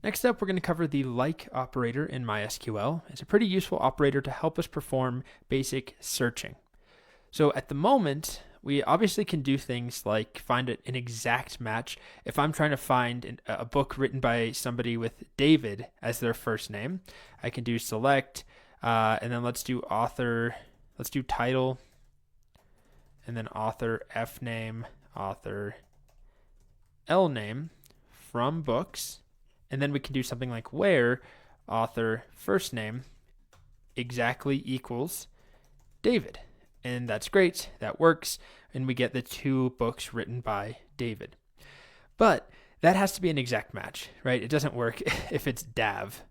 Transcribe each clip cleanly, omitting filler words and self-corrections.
Next up, we're going to cover the like operator in MySQL. It's a pretty useful operator to help us perform basic searching. So at the moment, we obviously can do things like find an exact match. If I'm trying to find a book written by somebody with David as their first name, I can do select, and then let's do author, let's do title, and then author F name, author L name from books. And then we can do something like where author first name exactly equals David. And that's great. That works. And we get the two books written by David. But that has to be an exact match, right? It doesn't work if it's Dav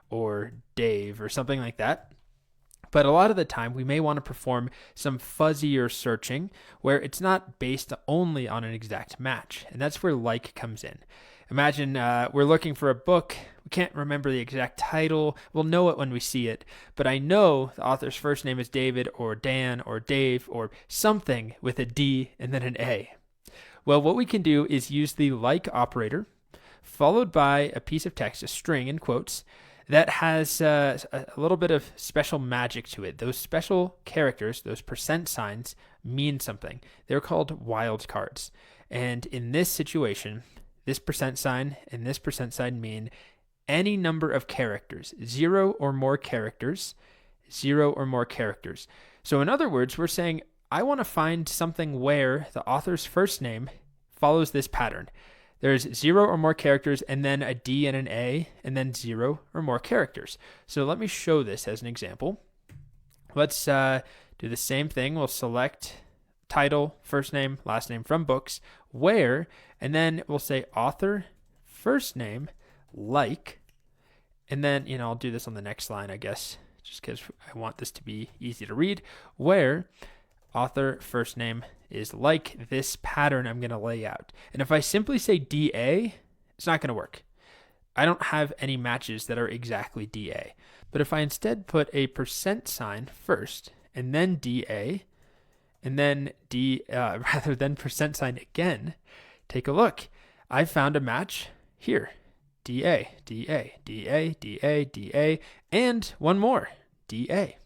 or Dave or something like that. But a lot of the time, we may want to perform some fuzzier searching where it's not based only on an exact match. And that's where like comes in. Imagine we're looking for a book. We can't remember the exact title. We'll know it when we see it. But I know the author's first name is David or Dan or Dave or something with a D and then an A. Well, what we can do is use the like operator followed by a piece of text, a string in quotes, that has a little bit of special magic to it. Those special characters, those percent signs, mean something. They're called wildcards. And in this situation, this percent sign and this percent sign mean any number of characters, 0 or more characters, 0 or more characters. So in other words, we're saying, I want to find something where the author's first name follows this pattern. There's 0 or more characters and then a D and an A and then 0 or more characters. So let me show this as an example. Let's do the same thing. We'll select title, first name, last name from books, where, and then we'll say author, first name, like, and then, I'll do this on the next line, I guess, just because I want this to be easy to read, where author, first name is like this pattern I'm going to lay out. And if I simply say DA, it's not going to work. I don't have any matches that are exactly DA. But if I instead put a percent sign first, and then DA, and then rather than percent sign again, take a look. I found a match here. DA, DA, DA, DA, DA, and one more, DA.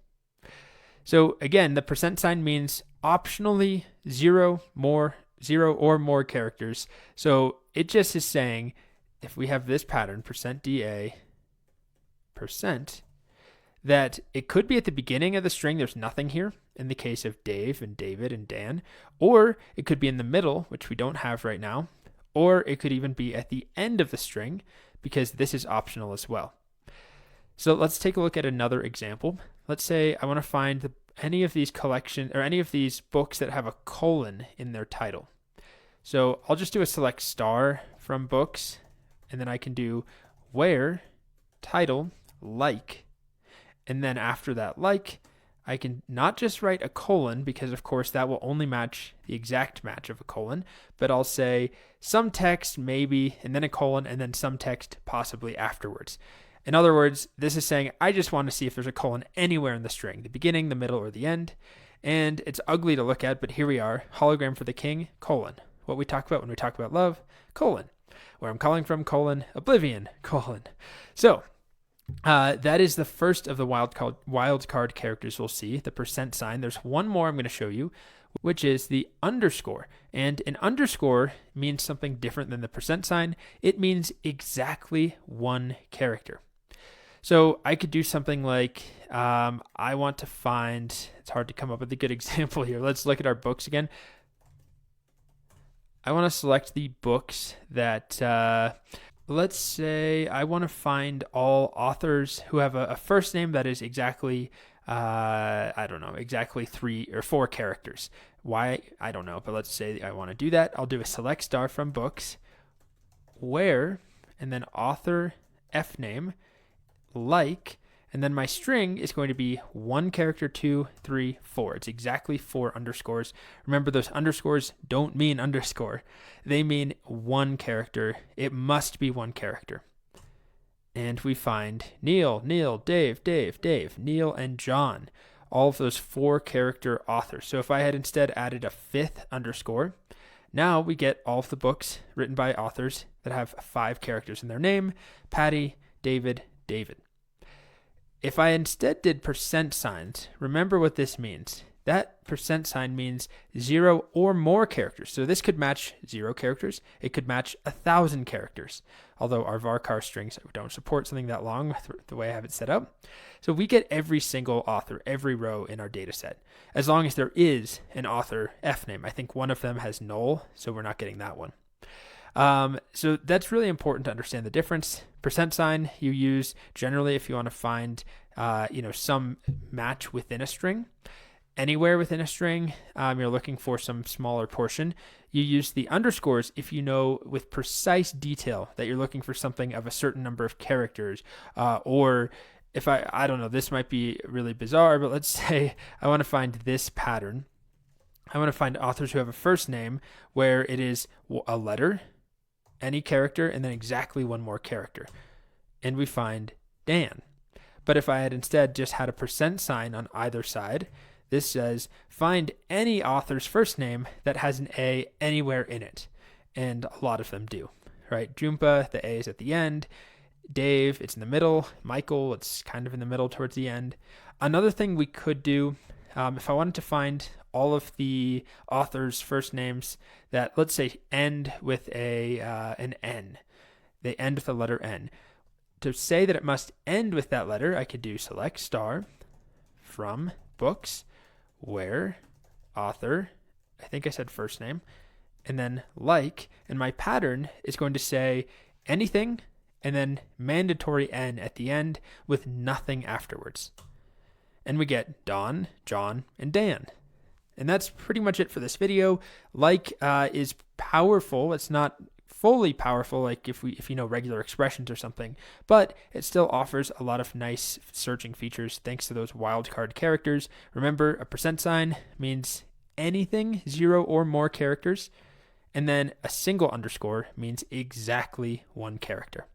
So again, the percent sign means optionally 0 or more characters. So it just is saying, if we have this pattern, percent DA, percent, that it could be at the beginning of the string, there's nothing here in the case of Dave and David and Dan, or it could be in the middle, which we don't have right now, or it could even be at the end of the string because this is optional as well. So let's take a look at another example. Let's say I want to find any of these collections or any of these books that have a colon in their title. So I'll just do a select star from books, and then I can do where title like. And then after that like, I can not just write a colon because of course that will only match the exact match of a colon, but I'll say some text maybe, and then a colon, and then some text possibly afterwards. In other words, this is saying I just want to see if there's a colon anywhere in the string, the beginning, the middle, or the end. And it's ugly to look at, but here we are, hologram for the king, colon. What we talk about when we talk about love, colon. Where I'm calling from, colon, oblivion, colon. So that is the first of the wildcard characters we'll see, the percent sign. There's one more I'm going to show you, which is the underscore. And an underscore means something different than the percent sign. It means exactly one character. So I could do something like, I want to find, it's hard to come up with a good example here. Let's look at our books again. I want to select the books that, let's say I want to find all authors who have a first name that is exactly, exactly 3 or 4 characters. Why? I don't know, but let's say I want to do that. I'll do a select star from books, where, and then author F name, like, and then my string is going to be 1 character, 2, 3, 4. It's exactly 4 underscores. Remember, those underscores don't mean underscore. They mean 1 character. It must be 1 character. And we find Neil, Dave, Neil, and John. All of those 4 character authors. So if I had instead added a 5th underscore, now we get all of the books written by authors that have 5 characters in their name: Patty, David, David. If I instead did percent signs, remember what this means. That percent sign means 0 or more characters. So this could match 0 characters. It could match 1,000 characters, although our varchar strings don't support something that long the way I have it set up. So we get every single author, every row in our data set, as long as there is an author F name. I think one of them has null, so we're not getting that one. So that's really important to understand the difference. Percent sign you use generally if you want to find some match within a string. Anywhere within a string, you're looking for some smaller portion. You use the underscores if you know with precise detail that you're looking for something of a certain number of characters. Or if I don't know, this might be really bizarre, but let's say I want to find this pattern. I want to find authors who have a first name where it is a letter, any character, and then exactly one more character. And we find Dan. But if I had instead just had a percent sign on either side, this says find any author's first name that has an A anywhere in it. And a lot of them do, right? Jumpa, the A is at the end. Dave, it's in the middle. Michael, it's kind of in the middle towards the end. Another thing we could do, if I wanted to find all of the authors' first names that, let's say, end with an N. They end with the letter N. To say that it must end with that letter, I could do select star from books, where, author, I think I said first name, and then like, and my pattern is going to say anything and then mandatory N at the end with nothing afterwards. And we get Don, John, and Dan. And that's pretty much it for this video. Like is powerful. It's not fully powerful like if you know regular expressions or something, but it still offers a lot of nice searching features thanks to those wildcard characters. Remember, a percent sign means anything 0 or more characters, and then a single underscore means exactly 1 character.